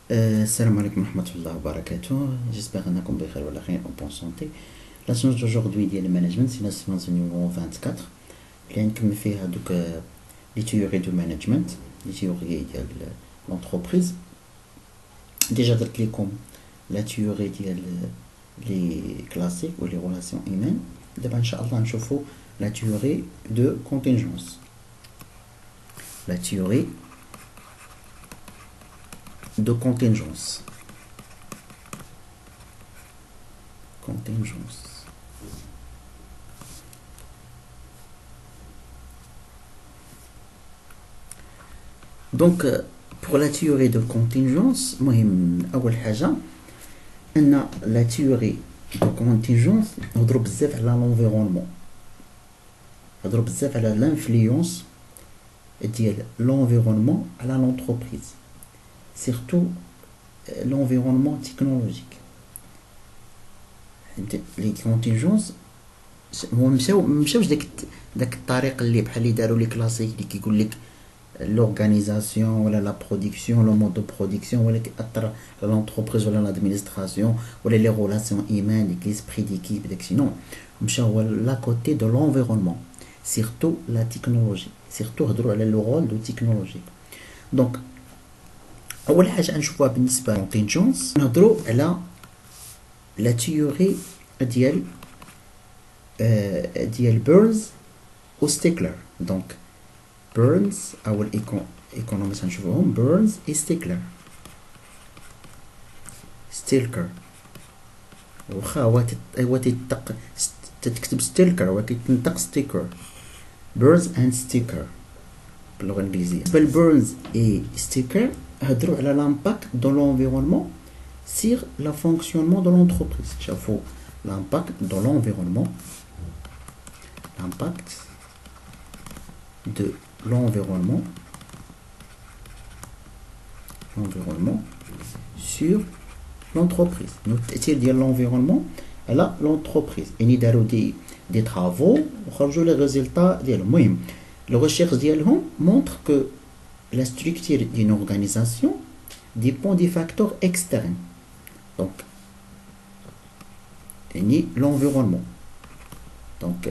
Salam alaikum wa rahmatullahi wa barakatuh. J'espère que vous allez en bonne santé. La séance d'aujourd'hui est le management, c'est la séance numéro 24. Qui me fait les théories du management, les théories de l'entreprise. Déjà, comme la théorie les classiques ou les relations humaines. D'abord, Inch'Allah, on va la théorie de contingence. La théorie de contingence. Contingence. Donc, pour la théorie de contingence, أول حاجة أن la théorie de contingence نهضروا بزاف على l'environnement. نهضروا بزاف على l'influence ديال l'environnement على l'entreprise. Surtout l'environnement technologique. Les contingences مشاوش داك الطريق اللي بحال اللي داروا لي كلاسيك اللي كيقول لك l'organisation ولا la production le mode de production ولا كيأثر على l'entreprise ولا l'administration ولا les relations humaines l'esprit d'équipe داكشي نو مشاو لا côté de l'environnement surtout la technologie surtout هضروا على le rôle de technologie. Donc أول حاجة نشوفوها بالنسبة للcontingence نهضروا على لا تيوري ديال بيرنز و ستيكلر. دونك بيرنز أو الإيكونوميست نشوفوهم بيرنز و ستيكلر. ستيلكر واخا هو تتكتب ستيلكر ولكن ستيكر. بيرنز اند ستيكر باللغة الإنجليزية. بالنسبة لبيرنز و ستيكر هضروا على l'impact de l'environnement sur le fonctionnement de l'entreprise. شافوا l'impact de l'environnement, l'impact de l'environnement sur l'entreprise. التأثير ديال l'environnement على l'entreprise. يعني داروا des travaux وخرجوا les résultats ديالهم. المهم le recherche ديالهم montre que la structure d'une organisation dépend des facteurs externes. Donc, l'environnement. Donc,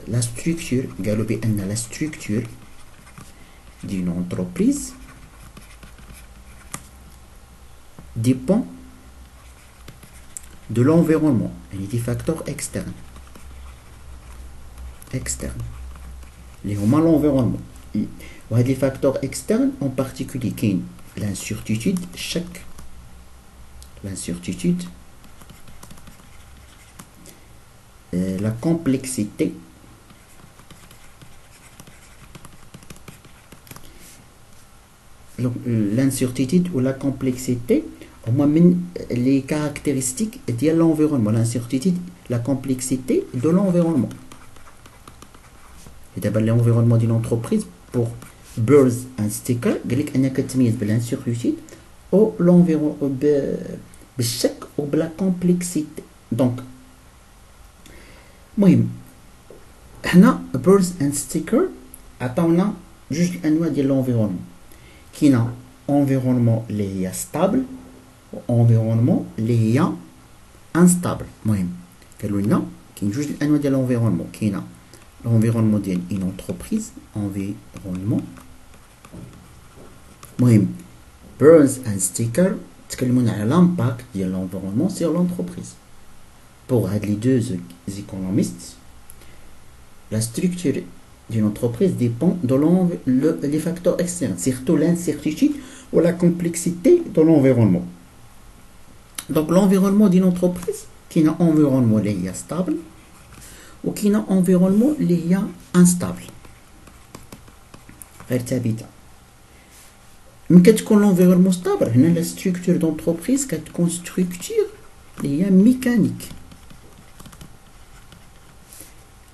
la structure, la structure d'une entreprise dépend de l'environnement et des facteurs externes. Les humains, l'environnement. Les facteurs externes en particulier qui l'incertitude, l'incertitude, la complexité, l'incertitude ou la complexité au moins les caractéristiques de l'environnement. L'incertitude, la complexité de l'environnement. Et d'abord l'environnement d'une entreprise pour Birds and Sticker قال لك انك تميز بالانسيكوريتي او l'environnement بالشك وبلا كومبلكسيتي. دونك المهم هنا Birds and Sticker عطاونا جوج الانواع ديال l'environnement. كاينه environnement اللي هي ستابل و environnement اللي هي انستابل. المهم قالوا لنا كاين جوج الانواع ديال l'environnement. كاينه l'environnement d'une entreprise, environnement. مهم Burns and Sticker تكلمونا على l'impact de l'environnement sur l'entreprise. Pour les deux économistes, la structure d'une entreprise dépend des facteurs externes, surtout l'incertitude ou la complexité de l'environnement. Donc l'environnement d'une entreprise, qui est un environnement qui est stable, ou qui est un environnement qui est instable. غير ثابته. ملي كتكون l'environnement stable هنا la structure d'entreprise كتكون structure اللي هي mécanique.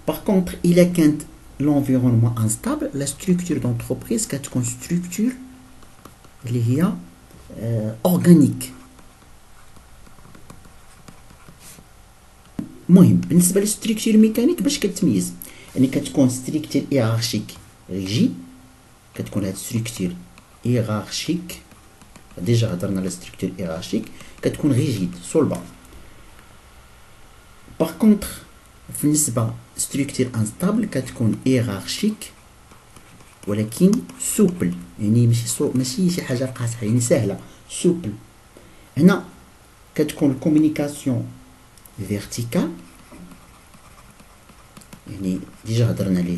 Par contre إلا كانت l'environnement instable la structure d'entreprise كتكون structure اللي هي organique. المهم بالنسبه للستركتور ميكانيك باش كتميز يعني كتكون ستركتور هيرارشيك ريجي كتكون هاد ستركتور هيرارشيك ديجا هضرنا على ستركتور هيرارشيك كتكون ريجيد صلبه. باغ كونطخ بالنسبه ستركتور انستابل كتكون هيرارشيك ولكن سوبل، يعني ماشي شي حاجه قاصحه، يعني سهله سوبل. هنا كتكون الكومونيكاسيون فيرتيكال، يعني ديجا هضرنا عليه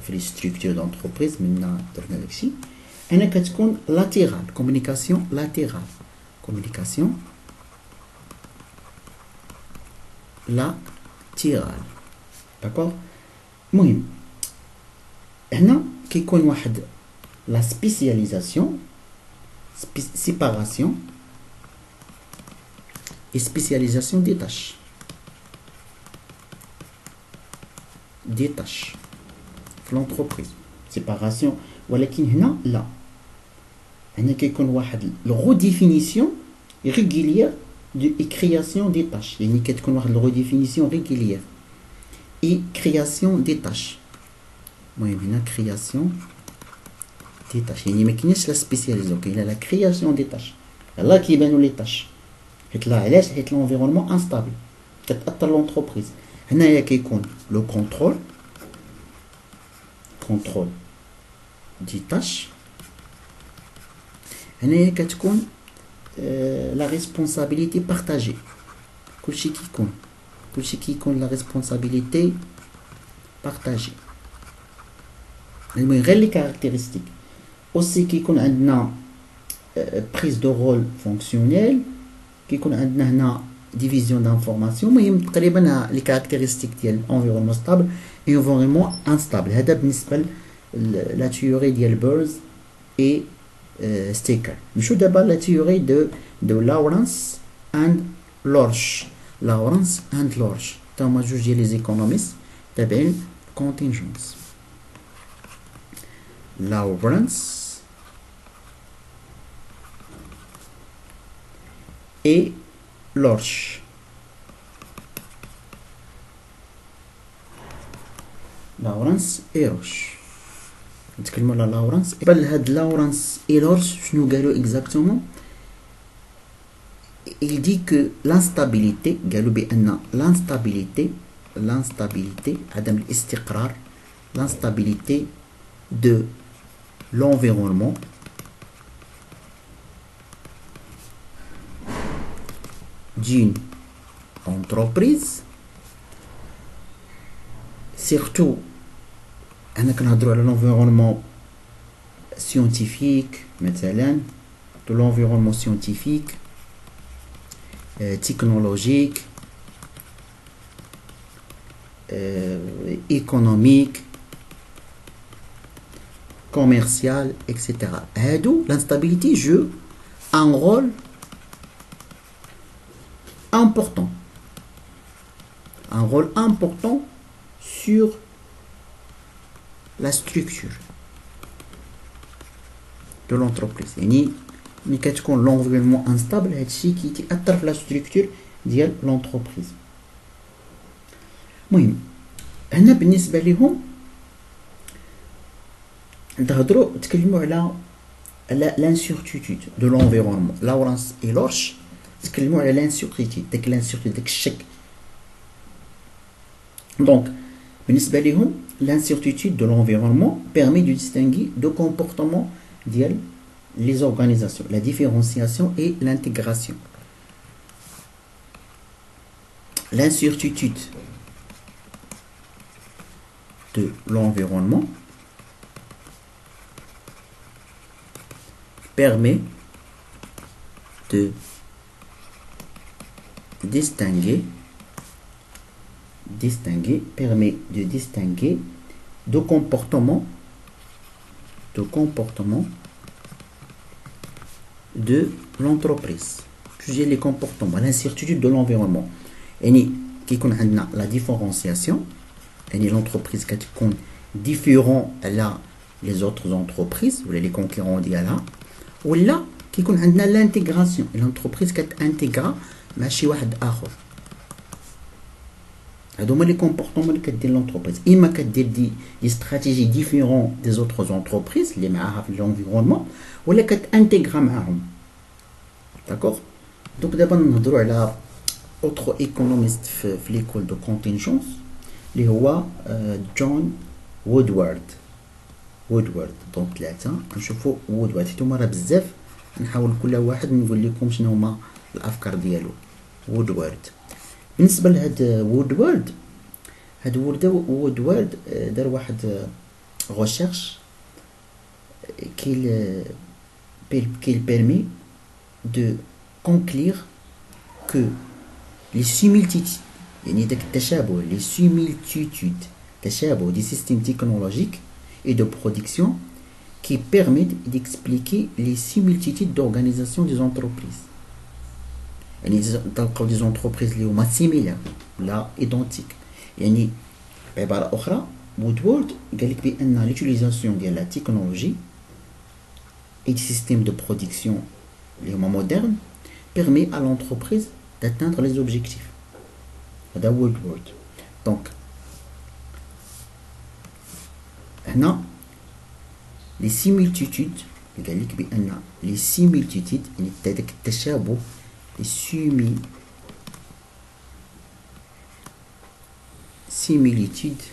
في لي ستركتور دونتربريز منا درنا داكشي. هنا كتكون لاتيرال، كومونيكاسيون لاتيرال، كومونيكاسيون لاتيرال داكور. المهم هنا كيكون واحد لا سبيسياليزاسيون، سيباراسيون et spécialisation des tâches. Des tâches. L'entreprise. Séparation. ولكن هنا لا. هنا كيكون واحد redéfinition régulière de création des tâches. يعني كتكون واحد redéfinition régulière et création des tâches. المهم هنا création des tâches. يعني ما كاينش لا سبيسياليزاسيون، كاينه لا création des tâches. يلاه كيبانوا لي tâches. حيت لا علاش؟ حيت لونفيرونمون انستابل كتاثر لونتربريز. هنايا كيكون لو كونترول، كونترول دي تاش. هنايا كتكون لا ريسبونسابيلتي بارطاجي، كلشي كيكون لا ريسبونسابيلتي بارطاجي. المهم غير لي كاركتيرستيك اوسي كيكون عندنا بريز دو رول فونكسيونيل، كيكون عندنا هنا ديفيزيون دانفورماسيون. المهم تقريبا لي كاركتيرستيك ديال انفيرونمون ستابل انفيرونمون انستابل. هذا بالنسبه لا تيوري ديال بيرز اي ستيكر. نمشيو دابا لا تيوري دو لاورنس اند لورش. لاورنس اند لورش تا هما جوج ديال لي زيكونوميست تابعين كونتينجونس. لاورنس et Lorch. لورنس et Lorch. نتكلموا على لورنس. بل هاد لورنس et Lorch شنو قالوا exactement؟ il dit que l'instabilité، قالوا بأن l'instabilité عدم الاستقرار، l'instabilité de l'environnement d'une entreprise، surtout أنا كنهضروا على l'environnement scientifique مثلا، de l'environnement scientifique technologique économique commercial etc. هادو l'instabilité joue un rôle important, un rôle important sur la structure de l'entreprise. يعني ملي كتكون l'environnement instable هادشي كيتأثر في la structure ديال l'entreprise. المهم هنا بالنسبة لهم تكلموا على l'incertitude de l'environnement. Lawrence et Lorch تكلموا على لانسيرتيتود، داك لانسيرتيتود داك الشك. دونك بالنسبه لهم لانسيرتيتود دو لونفيرونمون بيرمي دو ديستينغي دو كومبورتمون ديال لي زورغانيزاسيون، لا ديفيرونسياسيون اي لانتيغراسيون. L'incertitude de l'environnement permet de distinguer permet de distinguer deux comportements de l'entreprise. Juger les comportements, l'incertitude de l'environnement. Et كيكون عندنا la différenciation، يعني l'entreprise كتكون différent على les autres entreprises ولا les concurrents ديالها، ولا كيكون عندنا l'intégration، l'entreprise كتانتيغرا مع شي واحد اخر. هادو هما لي كومبورطمون اللي كدير لونتربريز، اما كدير دي استراتيجي ديفيرون دي زوتر زونتربريز اللي معاها في لونفيرونمون، ولا كتانتيغرا معاهم. داكوغ. دونك دابا نهضروا على اوترو ايكونوميست في ليكول دو كونتينجونس اللي هو جون وودوارد. دونك 3 نشوفوا وودوارد، حيت هما راه بزاف، نحاول كل واحد نقول لكم شنو هما الافكار ديالو. وودوارد بالنسبه لهاد وودوارد دار واحد recherche qu'il permet de conclure que les similitudes يعني داك التشابه les similitudes تشابه des systèmes technologiques et de production qui permettent d'expliquer les similitudes d'organisation des entreprises. يعني تلقاو des entreprises اللي هما similaires ولا identiques. يعني بعبارة أخرى وودوارد قال لك بأن l'utilisation ديال la technologie et des systèmes de production اللي هما modernes permet à l'entreprise d'atteindre les objectifs. هذا وودوارد. دونك هنا les similitudes قال لك بأن les similitudes يعني داك التشابه les similitudes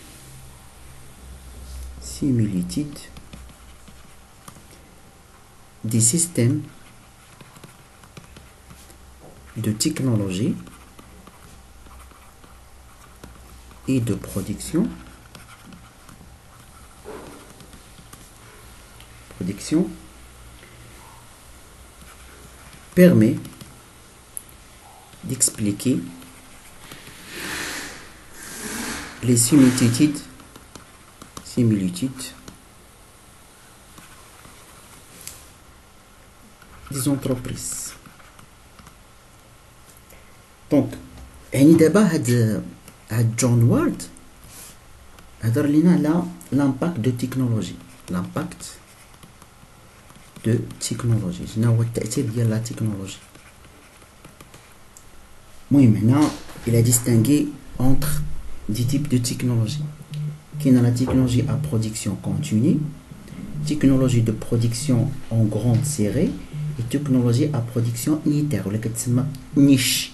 des systèmes de technologie et de production permet d'expliquer les similitudes des entreprises. دونك يعني دابا هاد جون وارد هضر لينا على لامباكت دو تكنولوجي. شنو هو التأثير ديال لا تكنولوجي. المهم هنا il a distingué entre des types de technologie. كاينه la technologie à production continue, technologie de production en grande série et technologie à production unitaire ولا كتسمى نيش.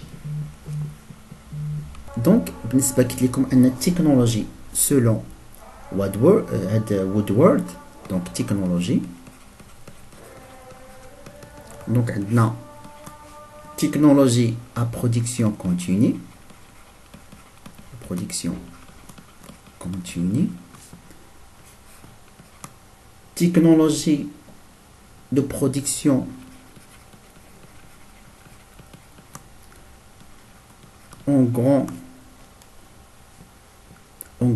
دونك بالنسبه قلت لكم ان التكنولوجي selon وودوارد دونك تكنولوجي. دونك عندنا technologie à production continue, technologie de production en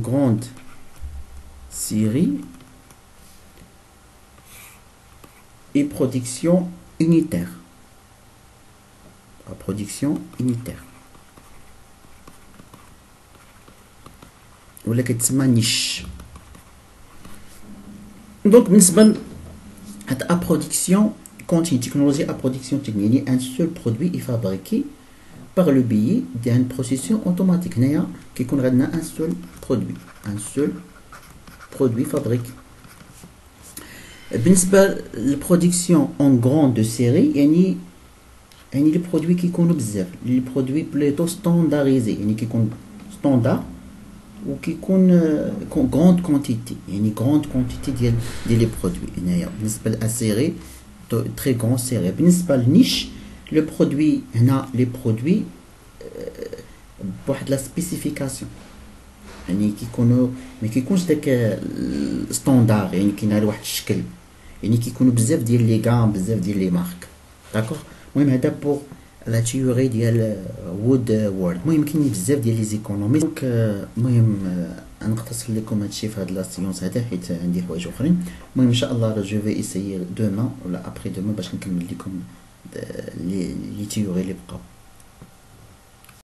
grande série et production unitaire. ولا كتسمى نيش. دونك بالنسبه لهاد ا برودكسيون كونتيني تكنولوجي ا برودكسيون تكنيك يعني ان سول برودوي اي فابريكي باغ لو بيي ديال بروسيسيون اوتوماتيك. هنايا كيكون عندنا ان سول برودوي فابريكي. بالنسبه للبرودكسيون اون غروند سيري يعني لي برودوي كيكونوا بزاف، لي برودوي بليتو ستاندارديزي يعني كيكون ستاندار وكيكون غروند كونتيتي يعني غروند كونتيتي ديال لي برودوي. هنايا بالنسبه للسيري تري غران سيري. بالنسبه للنيش لو برودوي هنا لي برودوي بواحد لا سبيسيفيكاسيون يعني كيكونوا ما كيكونش داك ستاندار يعني كاين غير واحد الشكل يعني كيكونوا بزاف ديال لي غام بزاف ديال لي مارك. داكوغ. المهم هذا بوغ لا تيوري ديال وودوارد. المهم كاين بزاف ديال لي زيكونومي. دونك المهم نختصر لكم هادشي في هاد لا سيونس هذا حيت عندي حوايج اخرين. المهم ان شاء الله جو في اسيي دوما ولا ابري دوما باش نكمل لكم لي تيوري اللي بقاو.